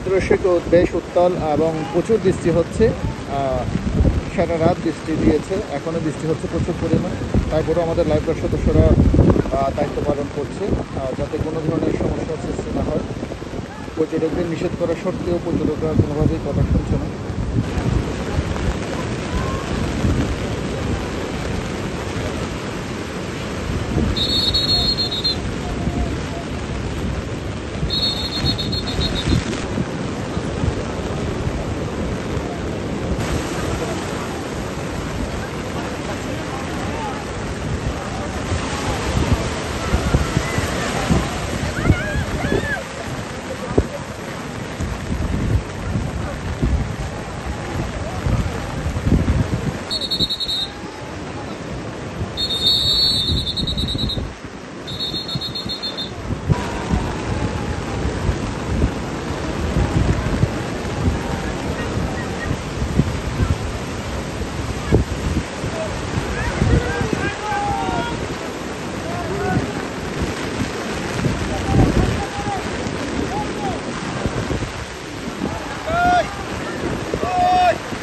সমুদ্র সৈকত বেশ উত্তাল এবং প্রচুর বৃষ্টি হচ্ছে। সারা রাত বৃষ্টি দিয়েছে, এখনও বৃষ্টি হচ্ছে প্রচুর পরিমাণ। তারপরেও আমাদের লাইফগার্ড সদস্যরা দায়িত্ব পালন করছে যাতে কোনো ধরনের সমস্যার সৃষ্টি না হয়। পর্যটকদের নিষেধ করা সত্ত্বেও পর্যটকরা কোনোভাবেই কথা শুনছে না।